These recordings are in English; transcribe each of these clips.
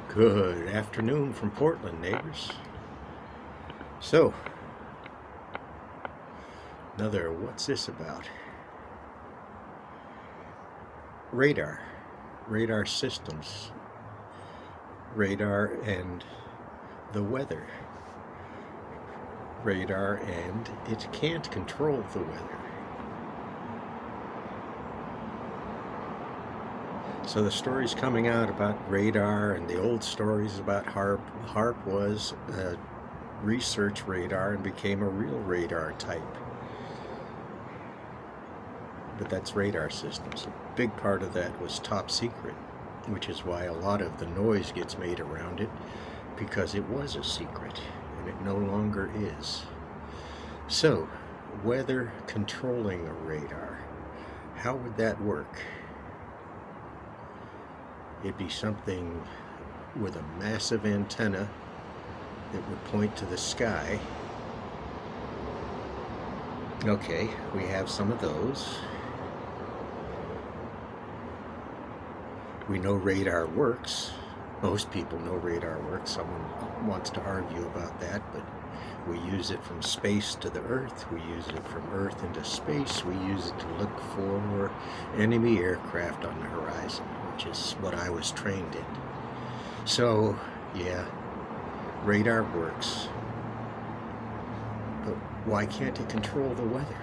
Good afternoon from Portland, neighbors. So, another what's this about? Radar. Radar systems. Radar and the weather. Radar and it can't control the weather. So the stories coming out about radar and the old stories about HAARP. HAARP was a research radar and became a real radar type. But that's radar systems. A big part of that was top secret, which is why a lot of the noise gets made around it, because it was a secret and it no longer is. So, weather controlling a radar, how would that work? It'd be something with a massive antenna that would point to the sky. Okay, we have some of those. We know radar works. Most people know radar works. Someone wants to argue about that, but we use it from space to the Earth. We use it from Earth into space. We use it to look for enemy aircraft on the horizon, which is what I was trained in. So, yeah, radar works. But why can't it control the weather?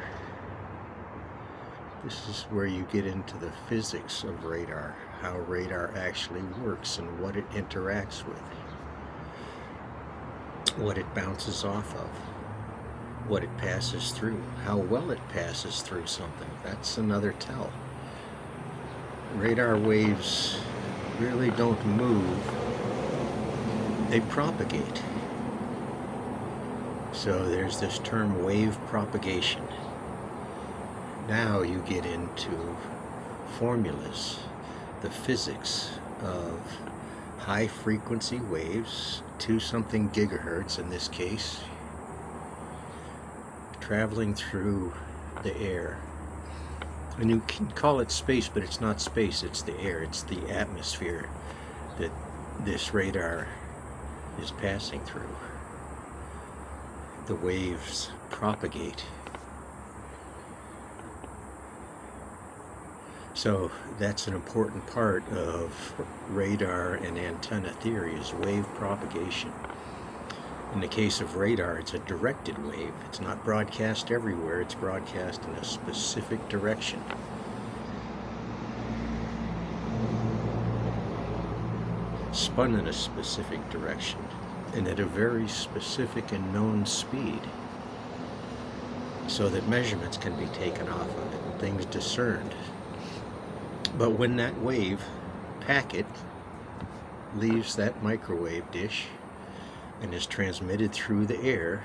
This is where you get into the physics of radar, how radar actually works and what it interacts with, what it bounces off of, what it passes through, how well it passes through something. That's another tell. Radar waves really don't move, they propagate. So there's this term wave propagation. Now you get into formulas, the physics of high frequency waves, 2-something gigahertz in this case, traveling through the air. And you can call it space, but it's not space, it's the air, it's the atmosphere that this radar is passing through. The waves propagate. So that's an important part of radar and antenna theory, is wave propagation. In the case of radar, it's a directed wave. It's not broadcast everywhere, it's broadcast in a specific direction. Spun in a specific direction, and at a very specific and known speed, so that measurements can be taken off of it and things discerned. But when that wave packet leaves that microwave dish and is transmitted through the air,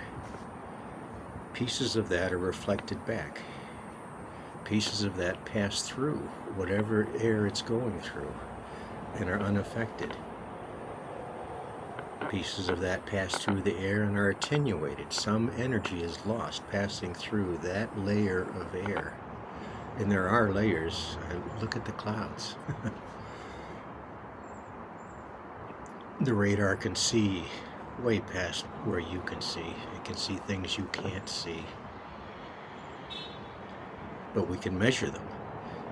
pieces of that are reflected back. Pieces of that pass through whatever air it's going through and are unaffected. Pieces of that pass through the air and are attenuated. Some energy is lost passing through that layer of air. And there are layers. Look at the clouds. The radar can see way past where you can see. It can see things you can't see. But we can measure them.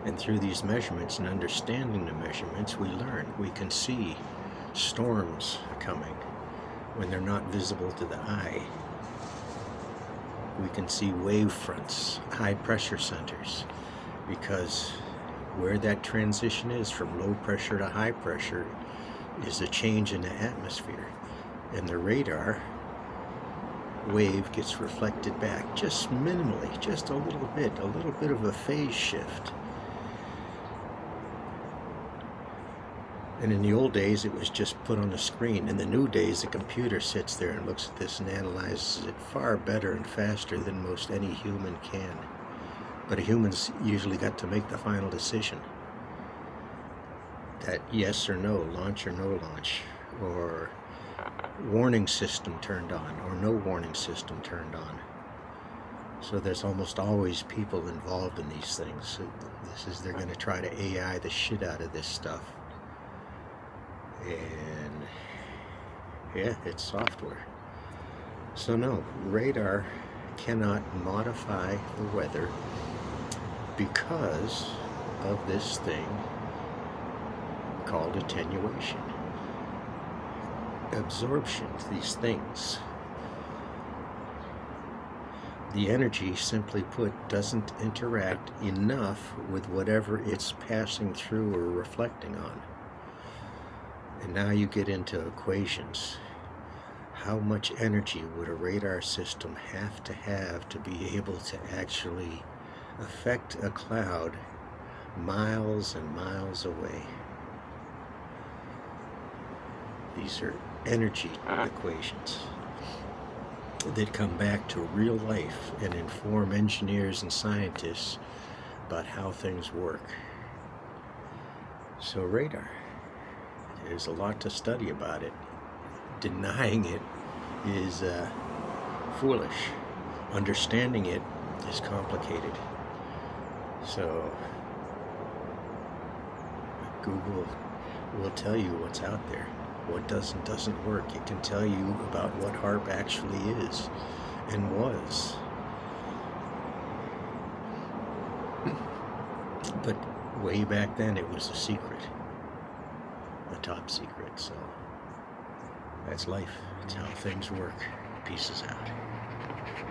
And through these measurements and understanding the measurements, we learn. We can see storms coming when they're not visible to the eye. We can see wave fronts, high pressure centers, because where that transition is from low pressure to high pressure is a change in the atmosphere. And the radar wave gets reflected back just minimally, just a little bit of a phase shift. And in the old days, it was just put on the screen. In the new days, the computer sits there and looks at this and analyzes it far better and faster than most any human can. But a human's usually got to make the final decision. That yes or no, launch or no launch, or warning system turned on, or no warning system turned on. So there's almost always people involved in these things. They're going to try to AI the shit out of this stuff. And Yeah, it's software. So no, radar cannot modify the weather because of this thing called attenuation. Absorption, these things. The energy, simply put, doesn't interact enough with whatever it's passing through or reflecting on. And now you get into equations. How much energy would a radar system have to be able to actually affect a cloud miles and miles away? These are energy equations that come back to real life and inform engineers and scientists about how things work. So radar, there's a lot to study about it. Denying it is foolish. Understanding it is complicated. So Google will tell you what's out there. What doesn't work. It can tell you about what HAARP actually is and was. But way back then it was a secret. A top secret. So that's life. It's how things work. Pieces out.